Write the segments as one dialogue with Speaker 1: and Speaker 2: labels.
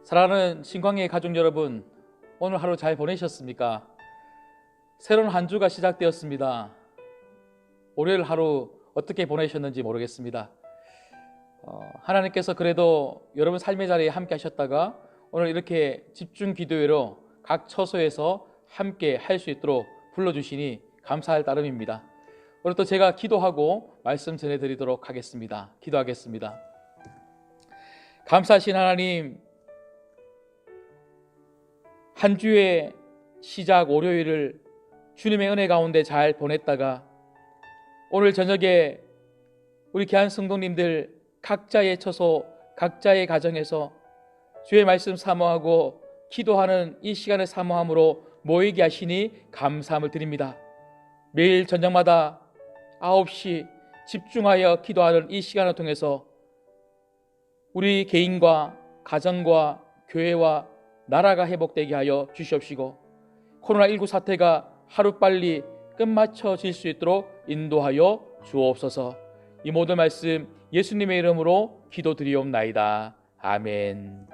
Speaker 1: 사랑하는 신광의 가족 여러분, 오늘 하루 잘 보내셨습니까? 새로운 한 주가 시작되었습니다. 월요일 하루 어떻게 보내셨는지 모르겠습니다. 하나님께서 그래도 여러분 삶의 자리에 함께 하셨다가 오늘 이렇게 집중 기도회로 각 처소에서 함께 할 수 있도록 불러주시니 감사할 따름입니다. 오늘 또 제가 기도하고 말씀 전해드리도록 하겠습니다. 기도하겠습니다. 감사하신 하나님, 한 주의 시작 월요일을 주님의 은혜 가운데 잘 보냈다가 오늘 저녁에 우리 귀한 성도님들 각자의 처소, 각자의 가정에서 주의 말씀 사모하고 기도하는 이 시간을 사모함으로 모이게 하시니 감사함을 드립니다. 매일 저녁마다 9시 집중하여 기도하는 이 시간을 통해서 우리 개인과 가정과 교회와 나라가 회복되게 하여 주시옵시고 코로나19 사태가 하루빨리 끝마쳐질 수 있도록 인도하여 주옵소서. 이 모든 말씀 예수님의 이름으로 기도드리옵나이다. 아멘.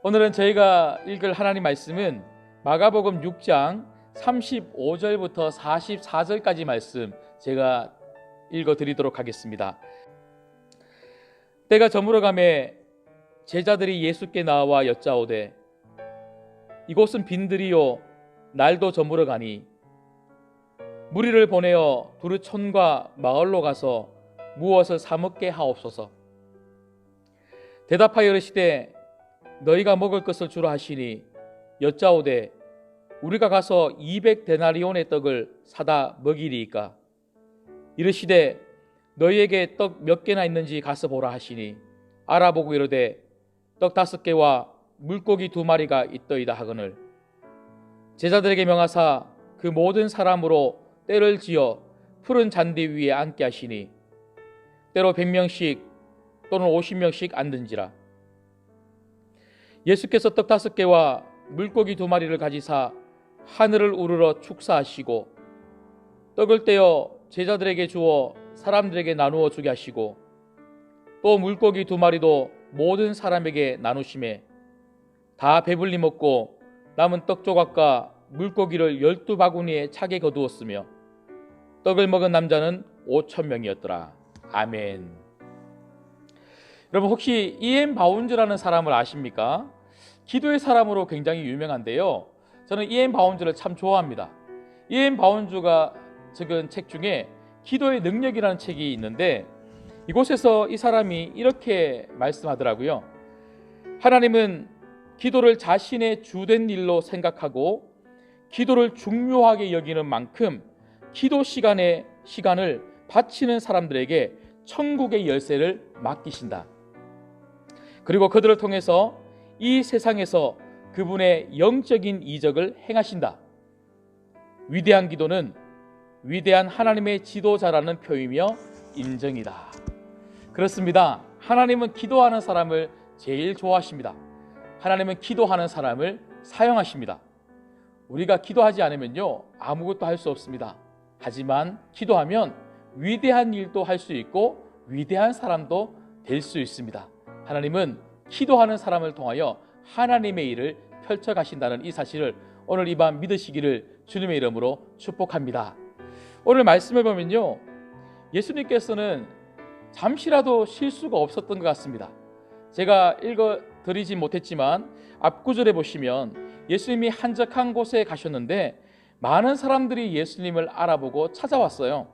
Speaker 1: 오늘은 저희가 읽을 하나님 말씀은 마가복음 6장 35절부터 44절까지 말씀 제가 읽어드리도록 하겠습니다. 때가 저물어가매 제자들이 예수께 나와 여짜오되 이곳은 빈들이요 날도 저물어가니 무리를 보내어 두루 촌과 마을로 가서 무엇을 사 먹게 하옵소서. 대답하여 이르시되 너희가 먹을 것을 주라 하시니 여짜오되 우리가 가서 200데나리온의 떡을 사다 먹이리이까. 이르시되 너희에게 떡 몇 개나 있는지 가서 보라 하시니 알아보고 이르되 떡 5개와 물고기 2마리가 있더이다 하거늘 제자들에게 명하사 그 모든 사람으로 때를 지어 푸른 잔디 위에 앉게 하시니 때로 100명씩 또는 50명씩 앉는지라. 예수께서 떡 5개와 물고기 2마리를 가지사 하늘을 우러러 축사하시고 떡을 떼어 제자들에게 주어 사람들에게 나누어 주게 하시고 또 물고기 2마리도 모든 사람에게 나누심에 다 배불리 먹고 남은 떡 조각과 물고기를 12바구니에 차게 거두었으며 떡을 먹은 남자는 5,000명이었더라. 아멘. 여러분 혹시 E.M. 바운즈라는 사람을 아십니까? 기도의 사람으로 굉장히 유명한데요. 저는 E.M. 바운즈를 참 좋아합니다. E.M. 바운즈가 적은 책 중에 기도의 능력이라는 책이 있는데 이곳에서 이 사람이 이렇게 말씀하더라고요. 하나님은 기도를 자신의 주된 일로 생각하고 기도를 중요하게 여기는 만큼 기도 시간을 바치는 사람들에게 천국의 열쇠를 맡기신다. 그리고 그들을 통해서 이 세상에서 그분의 영적인 이적을 행하신다. 위대한 기도는 위대한 하나님의 지도자라는 표이며 인정이다. 그렇습니다. 하나님은 기도하는 사람을 제일 좋아하십니다. 하나님은 기도하는 사람을 사용하십니다. 우리가 기도하지 않으면요 아무것도 할 수 없습니다. 하지만 기도하면 위대한 일도 할 수 있고 위대한 사람도 될 수 있습니다. 하나님은 기도하는 사람을 통하여 하나님의 일을 펼쳐 가신다는 이 사실을 오늘 이 밤 믿으시기를 주님의 이름으로 축복합니다. 오늘 말씀을 보면요 예수님께서는 잠시라도 쉴 수가 없었던 것 같습니다. 제가 읽어드리진 못했지만 앞구절에 보시면 예수님이 한적한 곳에 가셨는데 많은 사람들이 예수님을 알아보고 찾아왔어요.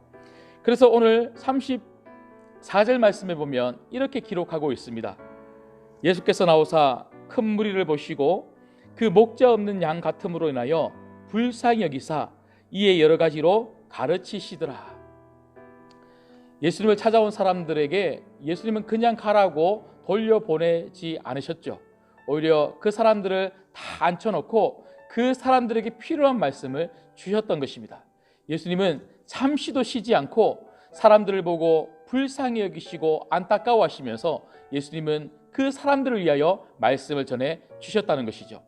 Speaker 1: 그래서 오늘 34절 말씀에 보면 이렇게 기록하고 있습니다. 예수께서 나오사 큰 무리를 보시고 그 목자 없는 양 같음으로 인하여 불쌍히 여기사 이에 여러 가지로 가르치시더라. 예수님을 찾아온 사람들에게 예수님은 그냥 가라고 돌려보내지 않으셨죠. 오히려 그 사람들을 다 앉혀놓고 그 사람들에게 필요한 말씀을 주셨던 것입니다. 예수님은 잠시도 쉬지 않고 사람들을 보고 불쌍히 여기시고 안타까워하시면서 예수님은 그 사람들을 위하여 말씀을 전해 주셨다는 것이죠.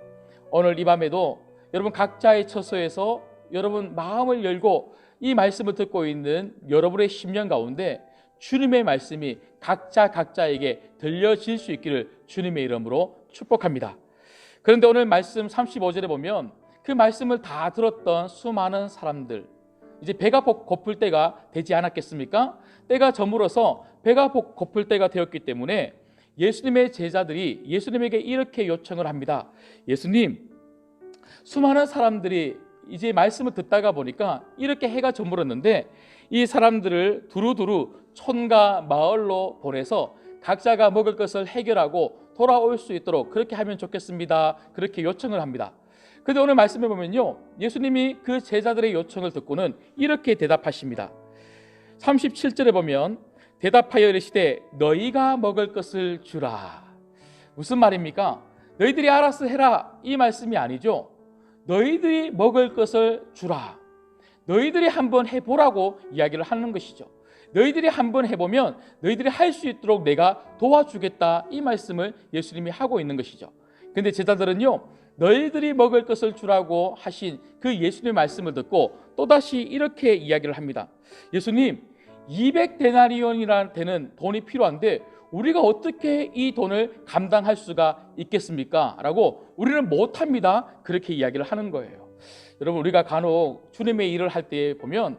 Speaker 1: 오늘 이 밤에도 여러분 각자의 처소에서 여러분 마음을 열고 이 말씀을 듣고 있는 여러분의 심령 가운데 주님의 말씀이 각자에게 들려질 수 있기를 주님의 이름으로 축복합니다. 그런데 오늘 말씀 35절에 보면 그 말씀을 다 들었던 수많은 사람들, 이제 배가 고플 때가 되지 않았겠습니까? 때가 저물어서 배가 고플 때가 되었기 때문에 예수님의 제자들이 예수님에게 이렇게 요청을 합니다. 예수님, 수많은 사람들이 이제 말씀을 듣다가 보니까 이렇게 해가 저물었는데 이 사람들을 두루두루 촌과 마을로 보내서 각자가 먹을 것을 해결하고 돌아올 수 있도록 그렇게 하면 좋겠습니다. 그렇게 요청을 합니다. 그런데 오늘 말씀해 보면요, 예수님이 그 제자들의 요청을 듣고는 이렇게 대답하십니다. 37절에 보면 대답하여 이르시되 너희가 먹을 것을 주라. 무슨 말입니까? 너희들이 알아서 해라 이 말씀이 아니죠. 너희들이 먹을 것을 주라. 너희들이 한번 해보라고 이야기를 하는 것이죠. 너희들이 한번 해보면 너희들이 할 수 있도록 내가 도와주겠다 이 말씀을 예수님이 하고 있는 것이죠. 그런데 제자들은요, 너희들이 먹을 것을 주라고 하신 그 예수님의 말씀을 듣고 또다시 이렇게 이야기를 합니다. 예수님, 200데나리온이라는 되는 돈이 필요한데 우리가 어떻게 이 돈을 감당할 수가 있겠습니까? 라고 우리는 못합니다. 그렇게 이야기를 하는 거예요. 여러분, 우리가 간혹 주님의 일을 할 때 보면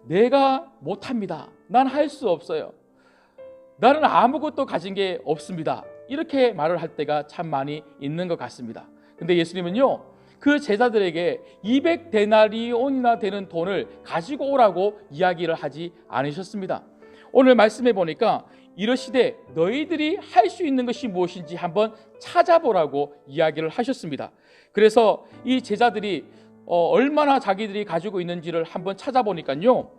Speaker 1: 내가 못합니다. 난 할 수 없어요. 나는 아무것도 가진 게 없습니다. 이렇게 말을 할 때가 참 많이 있는 것 같습니다. 근데 예수님은요, 그 제자들에게 200데나리온이나 되는 돈을 가지고 오라고 이야기를 하지 않으셨습니다. 오늘 말씀해 보니까 이러시되 너희들이 할 수 있는 것이 무엇인지 한번 찾아보라고 이야기를 하셨습니다. 그래서 이 제자들이 얼마나 자기들이 가지고 있는지를 한번 찾아보니까요,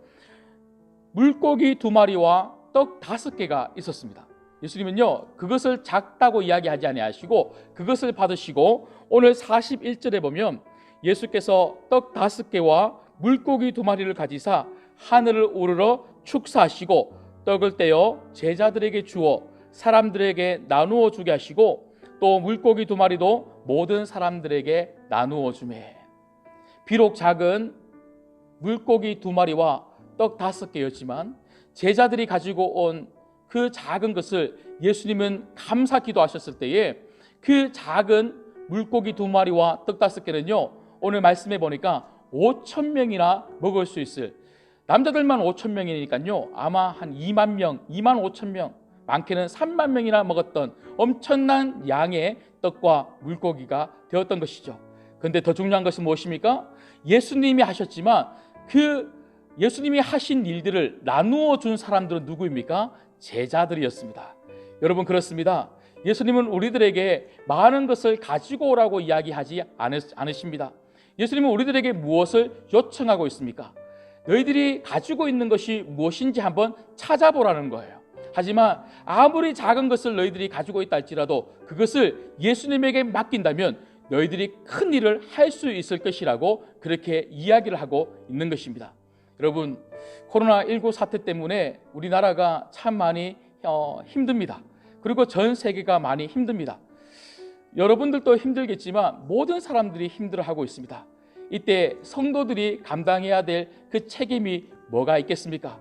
Speaker 1: 물고기 2마리와 떡 5개가 있었습니다. 예수님은요, 그것을 작다고 이야기하지 아니하시고 그것을 받으시고 오늘 41절에 보면 예수께서 떡 5개와 물고기 2마리를 가지사 하늘을 우러러 축사하시고 떡을 떼어 제자들에게 주어 사람들에게 나누어 주게 하시고 또 물고기 2마리도 모든 사람들에게 나누어 주매. 비록 작은 물고기 2마리와 떡 5개였지만 제자들이 가지고 온 그 작은 것을 예수님은 감사 기도하셨을 때에 그 작은 물고기 2마리와 떡 5개는요, 오늘 말씀해 보니까 5,000명이나 먹을 수 있을, 남자들만 5,000명이니까요 아마 한 2만 명, 2만 5천 명, 많게는 3만 명이나 먹었던 엄청난 양의 떡과 물고기가 되었던 것이죠. 그런데 더 중요한 것은 무엇입니까? 예수님이 하셨지만 그 예수님이 하신 일들을 나누어 준 사람들은 누구입니까? 제자들이었습니다. 여러분, 그렇습니다. 예수님은 우리들에게 많은 것을 가지고 오라고 이야기하지 않으십니다. 예수님은 우리들에게 무엇을 요청하고 있습니까? 너희들이 가지고 있는 것이 무엇인지 한번 찾아보라는 거예요. 하지만 아무리 작은 것을 너희들이 가지고 있다 할지라도 그것을 예수님에게 맡긴다면 너희들이 큰 일을 할 수 있을 것이라고 그렇게 이야기를 하고 있는 것입니다. 여러분, 코로나19 사태 때문에 우리나라가 참 많이 힘듭니다. 그리고 전 세계가 많이 힘듭니다. 여러분들도 힘들겠지만 모든 사람들이 힘들어하고 있습니다. 이때 성도들이 감당해야 될 그 책임이 뭐가 있겠습니까?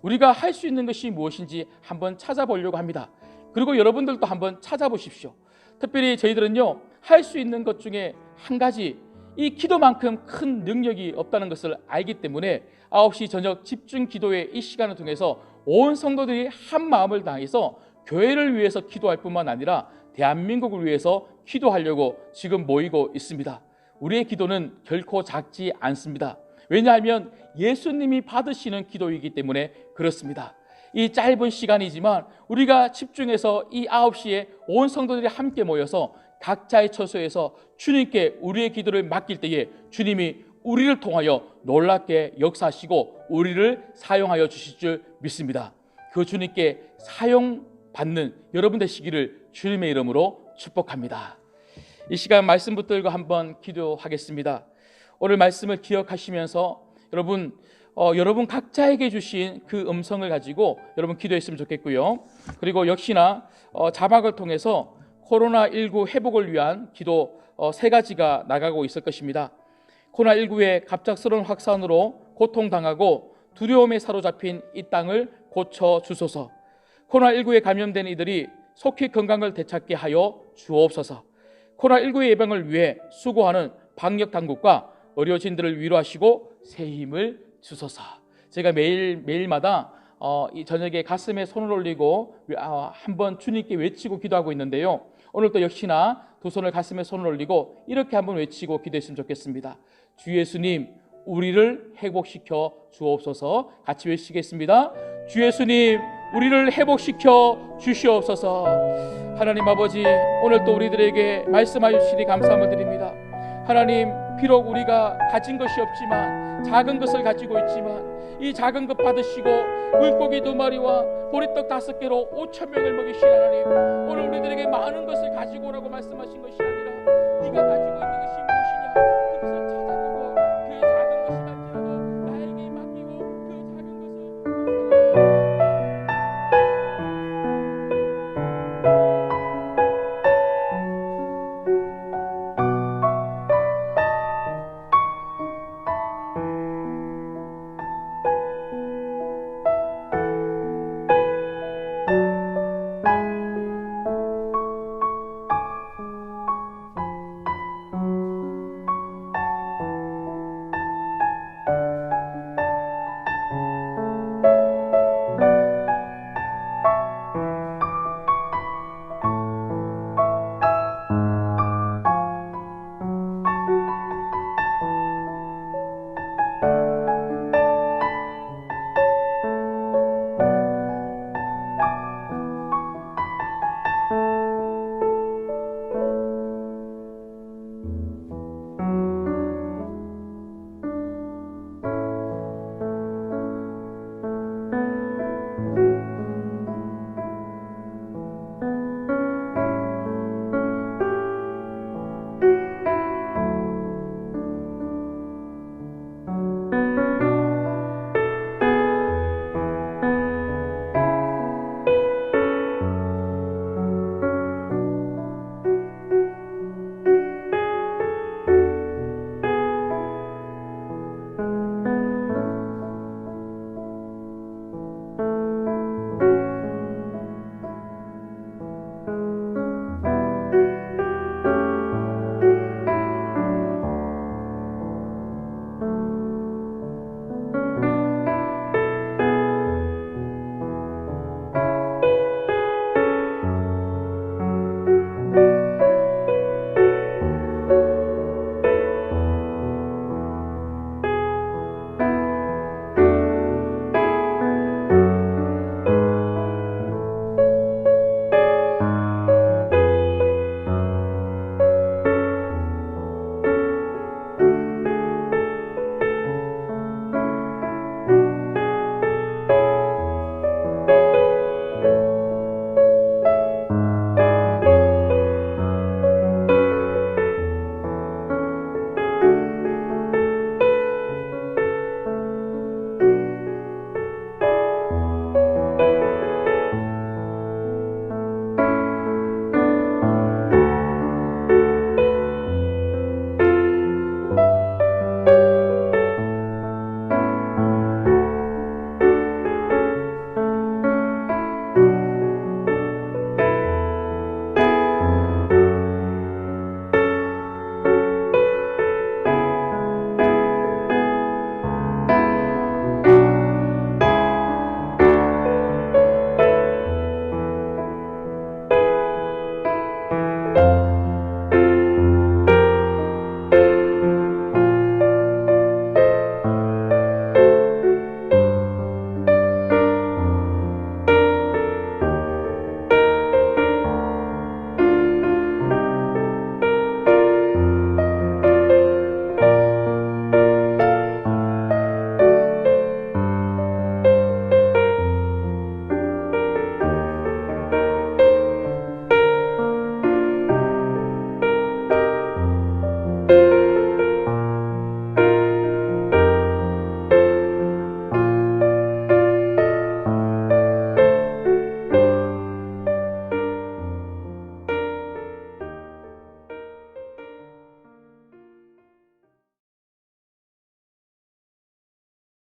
Speaker 1: 우리가 할 수 있는 것이 무엇인지 한번 찾아보려고 합니다. 그리고 여러분들도 한번 찾아보십시오. 특별히 저희들은요, 할 수 있는 것 중에 한 가지, 이 기도만큼 큰 능력이 없다는 것을 알기 때문에 9시 저녁 집중 기도의 이 시간을 통해서 온 성도들이 한 마음을 다해서 교회를 위해서 기도할 뿐만 아니라 대한민국을 위해서 기도하려고 지금 모이고 있습니다. 우리의 기도는 결코 작지 않습니다. 왜냐하면 예수님이 받으시는 기도이기 때문에 그렇습니다. 이 짧은 시간이지만 우리가 집중해서 이 9시에 온 성도들이 함께 모여서 각자의 처소에서 주님께 우리의 기도를 맡길 때에 주님이 우리를 통하여 놀랍게 역사하시고 우리를 사용하여 주실 줄 믿습니다. 그 주님께 사용받는 여러분 되시기를 주님의 이름으로 축복합니다. 이 시간 말씀 붙들고 한번 기도하겠습니다. 오늘 말씀을 기억하시면서 여러분 각자에게 주신 그 음성을 가지고 여러분 기도했으면 좋겠고요. 그리고 역시나 자막을 통해서 코로나19 회복을 위한 기도 3가지가 나가고 있을 것입니다. 코로나19의 갑작스러운 확산으로 고통당하고 두려움에 사로잡힌 이 땅을 고쳐 주소서. 코로나19에 감염된 이들이 속히 건강을 되찾게 하여 주옵소서. 코로나19의 예방을 위해 수고하는 방역 당국과 의료진들을 위로하시고 새 힘을 주소서. 제가 매일마다 이 저녁에 가슴에 손을 올리고 한번 주님께 외치고 기도하고 있는데요. 오늘도 역시나 두 손을 가슴에 손을 올리고 이렇게 한번 외치고 기도했으면 좋겠습니다. 주 예수님, 우리를 회복시켜 주옵소서. 같이 외치겠습니다. 주 예수님, 우리를 회복시켜 주시옵소서. 하나님 아버지, 오늘 또 우리들에게 말씀하여 주시니 감사함을 드립니다. 하나님, 비록 우리가 가진 것이 없지만 작은 것을 가지고 있지만 이 작은 것 받으시고 물고기 2마리와 보리떡 5개로 5,000명을 먹이신 하나님, 오늘 우리들에게 많은 것을 가지고 오라고 말씀하신 것이